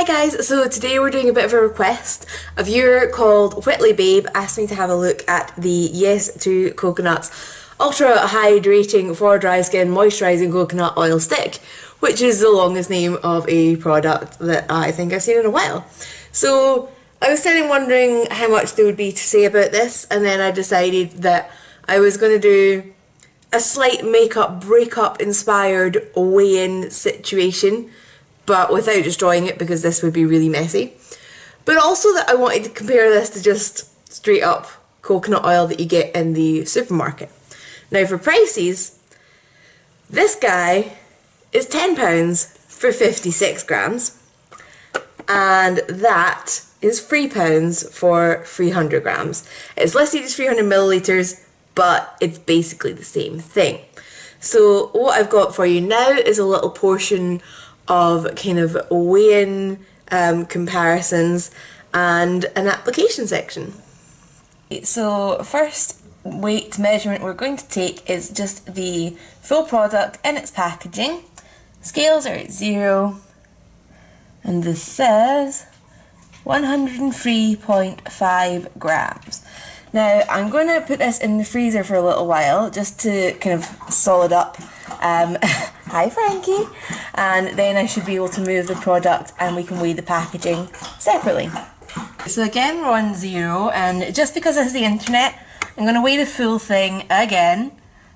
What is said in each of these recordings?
Hi guys, so today we're doing a bit of a request. A viewer called Whitley Babe asked me to have a look at the Yes to Coconuts Ultra Hydrating for Dry Skin Moisturizing Coconut Oil Stick, which is the longest name of a product that I think I've seen in a while. So I was sitting wondering how much there would be to say about this, and then I decided that I was going to do a slight makeup breakup inspired weigh-in situation, but without destroying it because this would be really messy. But also that I wanted to compare this to just straight up coconut oil that you get in the supermarket. Now for prices, this guy is £10 for 56 grams, and that is £3 for 300 grams. It's listed as 300 millilitres, but it's basically the same thing. So what I've got for you now is a little portion of kind of weigh-in comparisons and an application section. So first weight measurement we're going to take is just the full product in its packaging. Scales are at 0 and this says 103.5 grams. Now I'm going to put this in the freezer for a little while just to kind of solid up. Hi Frankie! And then I should be able to move the product and we can weigh the packaging separately. So again we're on 0, and just because this is the internet I'm going to weigh the full thing again.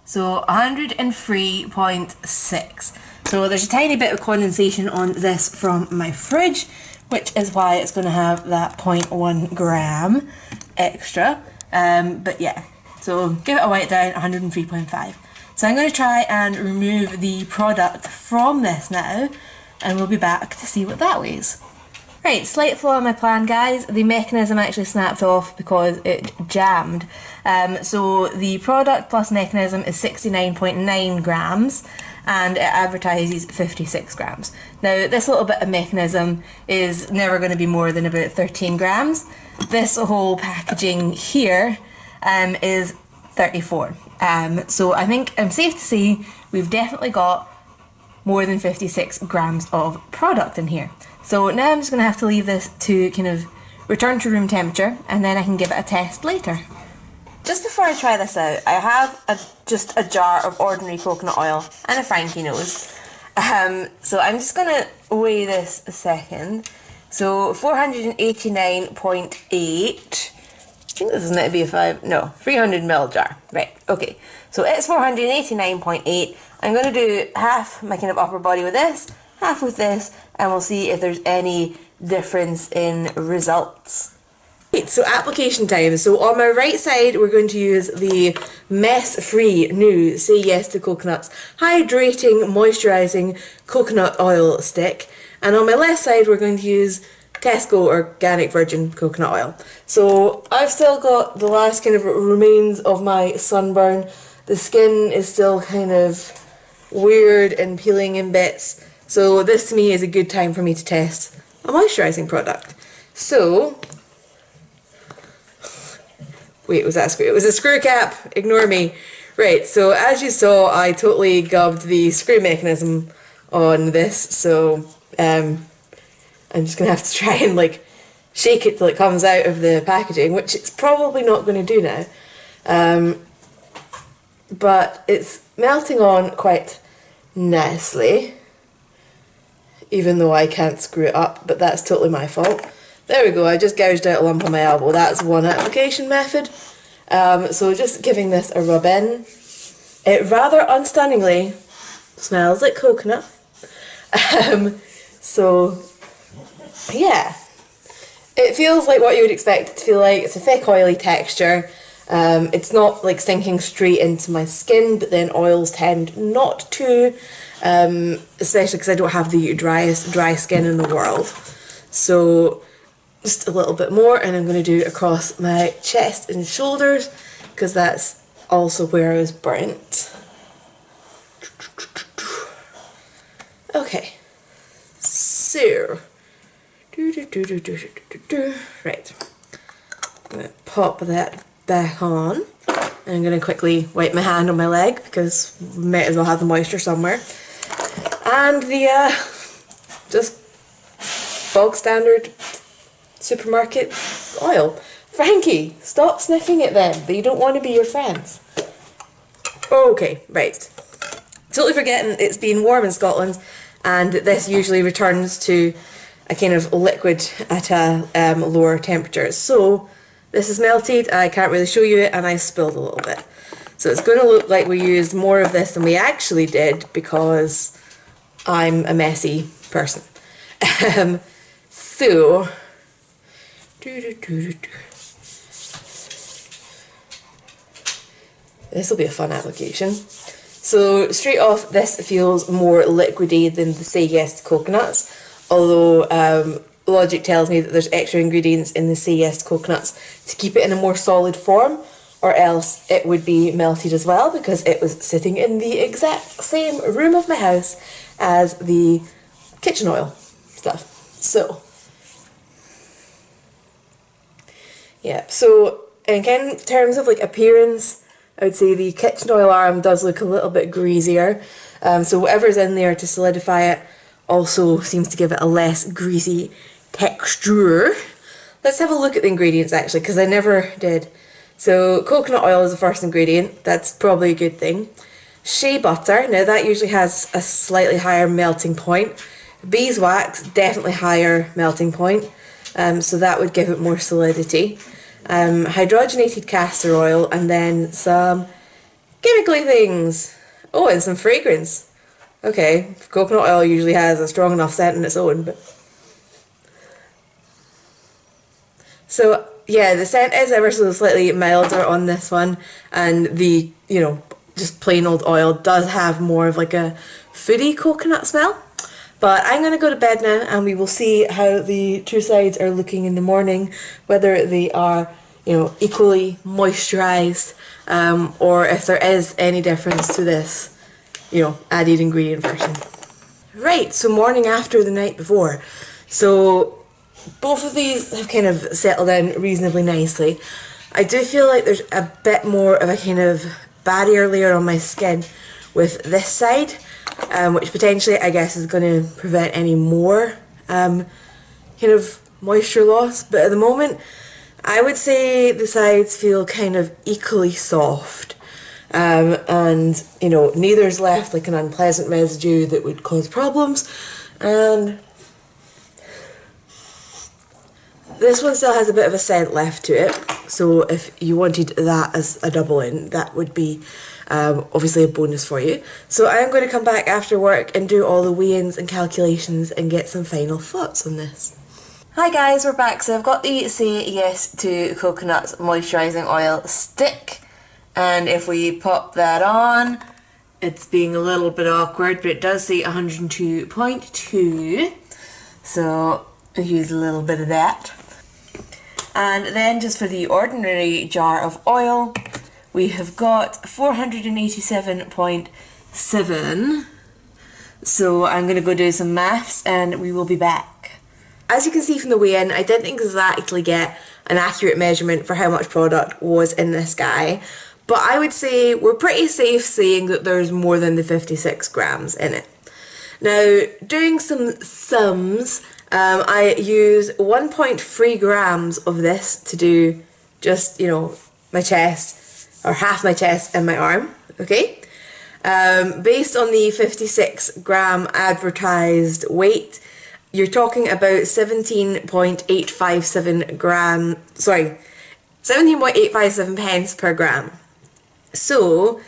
So 103.6. So there's a tiny bit of condensation on this from my fridge, which is why it's going to have that 0.1 gram extra. But yeah, so give it a wipe down, 103.5. So I'm going to try and remove the product from this now, and we'll be back to see what that weighs. Right, slight flaw in my plan guys, the mechanism actually snapped off because it jammed. So the product plus mechanism is 69.9 grams and it advertises 56 grams. Now this little bit of mechanism is never going to be more than about 13 grams. This whole packaging here is 34. So I think I'm safe to say we've definitely got more than 56 grams of product in here. So now I'm just going to have to leave this to kind of return to room temperature, and then I can give it a test later. Just before I try this out, I have just a jar of ordinary coconut oil and a Frankie nose. So I'm just going to weigh this a second. So 489.8. I think this is meant to be a 300 ml jar. Right, okay. So it's 489.8. I'm going to do half my kind of upper body with this, half with this, and we'll see if there's any difference in results. Right, so application time. So on my right side, we're going to use the mess-free new Say Yes to Coconuts Hydrating Moisturizing Coconut Oil Stick. And on my left side, we're going to use Tesco Organic Virgin Coconut Oil. So I've still got the last kind of remains of my sunburn. The skin is still kind of weird and peeling in bits. So this to me is a good time for me to test a moisturising product. So, wait, was that a screw? It was a screw cap, ignore me. Right, so as you saw, I totally gubbed the screw mechanism on this, so I'm just going to have to try and like shake it till it comes out of the packaging, which it's probably not going to do now. But it's melting on quite nicely, even though I can't screw it up, but that's totally my fault. There we go, I just gouged out a lump on my elbow. That's one application method. So just giving this a rub in. It rather unstunningly smells like coconut. So yeah, it feels like what you would expect it to feel like. It's a thick oily texture. It's not like sinking straight into my skin, but then oils tend not to, especially because I don't have the driest dry skin in the world. So just a little bit more, and I'm going to do it across my chest and shoulders because that's also where I was burnt. Okay, so right, I'm going to pop that back on. And I'm going to quickly wipe my hand on my leg because we might as well have the moisture somewhere. And the just bog standard supermarket oil. Frankie, stop sniffing at them. They don't want to be your friends. Okay, right. Totally forgetting it's been warm in Scotland, and this usually returns to a kind of liquid at a lower temperature. So this is melted. I can't really show you it, and I spilled a little bit. So it's going to look like we used more of this than we actually did because I'm a messy person. So this will be a fun application. So straight off, this feels more liquidy than the Say Yes to coconuts, although logic tells me that there's extra ingredients in the Say Yes to coconuts to keep it in a more solid form, or else it would be melted as well because it was sitting in the exact same room of my house as the kitchen oil stuff. So yeah, so in terms of like appearance, I would say the kitchen oil arm does look a little bit greasier. So whatever's in there to solidify it also seems to give it a less greasy texture. Let's have a look at the ingredients actually, because I never did. So coconut oil is the first ingredient. That's probably a good thing. Shea butter. Now that usually has a slightly higher melting point. Beeswax, definitely higher melting point. So that would give it more solidity. Hydrogenated castor oil, and then some chemically things. Oh, and some fragrance. Okay, coconut oil usually has a strong enough scent on its own, but so yeah, the scent is ever so slightly milder on this one, and the, you know, just plain old oil does have more of like a foodie coconut smell. But I'm going to go to bed now, and we will see how the two sides are looking in the morning, whether they are, you know, equally moisturised, or if there is any difference to this, you know, added ingredient version. Right, so morning after the night before. So both of these have kind of settled in reasonably nicely. I do feel like there's a bit more of a kind of barrier layer on my skin with this side, which potentially I guess is going to prevent any more kind of moisture loss. But at the moment, I would say the sides feel kind of equally soft, and you know, neither's left like an unpleasant residue that would cause problems, and this one still has a bit of a scent left to it. So if you wanted that as a double in, that would be obviously a bonus for you. So I'm going to come back after work and do all the weigh-ins and calculations and get some final thoughts on this. Hi guys, we're back. So I've got the Say Yes to Coconuts Moisturising Oil stick, and if we pop that on, it's being a little bit awkward, but it does say 102.2, so I'll use a little bit of that. And then just for the ordinary jar of oil, we have got 487.7. So I'm going to go do some maths and we will be back. As you can see from the weigh-in, I didn't exactly get an accurate measurement for how much product was in this guy, but I would say we're pretty safe saying that there's more than the 56 grams in it. Now, doing some sums, I use 1.3 grams of this to do just, you know, my chest, or half my chest and my arm, okay? Based on the 56 gram advertised weight, you're talking about 17.857 gram, sorry, 17.857 pence per gram. So,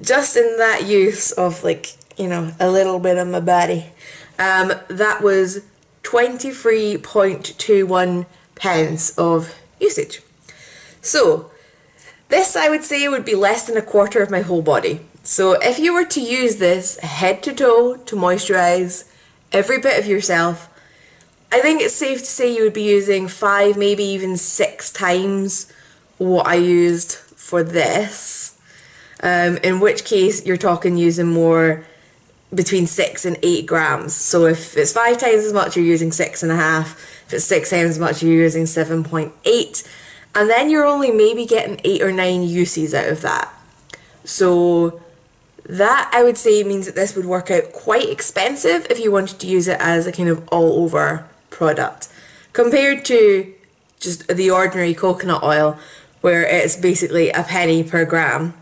just in that use of, like, you know, a little bit of my body, that was 23.21 pence of usage. So, this I would say would be less than a quarter of my whole body. So if you were to use this head to toe to moisturise every bit of yourself, I think it's safe to say you would be using 5, maybe even 6 times what I used for this. In which case you're talking using more between 6 and 8 grams. So if it's 5 times as much, you're using 6.5. If it's 6 times as much, you're using 7.8. And then you're only maybe getting 8 or 9 uses out of that. So that, I would say, means that this would work out quite expensive if you wanted to use it as a kind of all-over product compared to just the ordinary coconut oil where it's basically a penny per gram.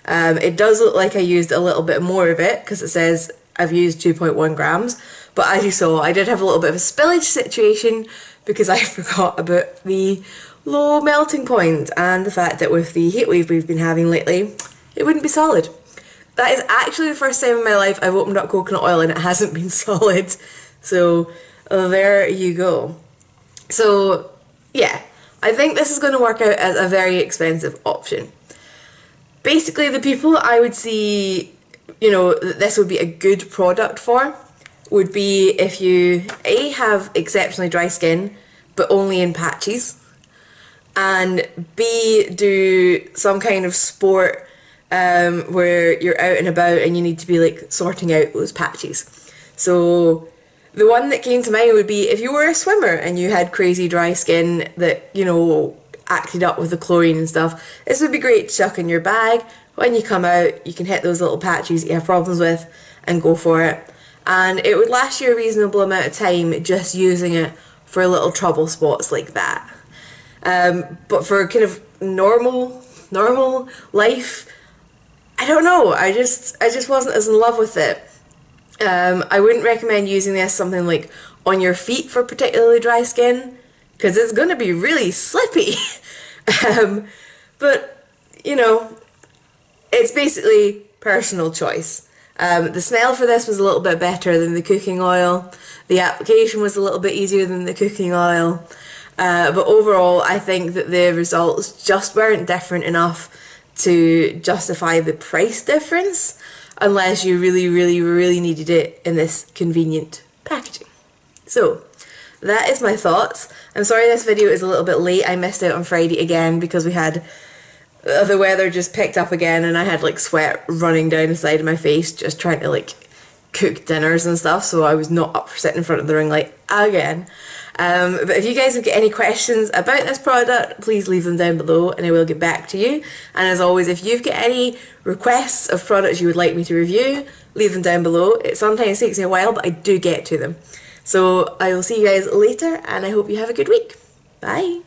It does look like I used a little bit more of it because it says I've used 2.1 grams, but as you saw, I did have a little bit of a spillage situation because I forgot about the low melting point and the fact that with the heat wave we've been having lately, it wouldn't be solid. That is actually the first time in my life I've opened up coconut oil and it hasn't been solid. So there you go. So yeah, I think this is going to work out as a very expensive option. Basically, the people I would see, you know, that this would be a good product for would be if you A, have exceptionally dry skin, but only in patches, and B, do some kind of sport where you're out and about and you need to be like sorting out those patches. So the one that came to mind would be if you were a swimmer and you had crazy dry skin that, you know, acted up with the chlorine and stuff, this would be great to chuck in your bag. When you come out, you can hit those little patches that you have problems with and go for it. And it would last you a reasonable amount of time just using it for little trouble spots like that. But for kind of normal life, I don't know, I just wasn't as in love with it. I wouldn't recommend using this something like on your feet for particularly dry skin, because it's going to be really slippy. But, you know, it's basically personal choice. The smell for this was a little bit better than the cooking oil. The application was a little bit easier than the cooking oil. But overall, I think that the results just weren't different enough to justify the price difference unless you really needed it in this convenient packaging. So that is my thoughts. I'm sorry this video is a little bit late. I missed out on Friday again because we had the weather just picked up again and I had like sweat running down the side of my face just trying to like cook dinners and stuff, so I was not up for sitting in front of the ring light again. But if you guys have got any questions about this product, please leave them down below and I will get back to you. And as always, if you've got any requests of products you would like me to review, leave them down below. It sometimes takes me a while, but I do get to them. So I will see you guys later and I hope you have a good week. Bye!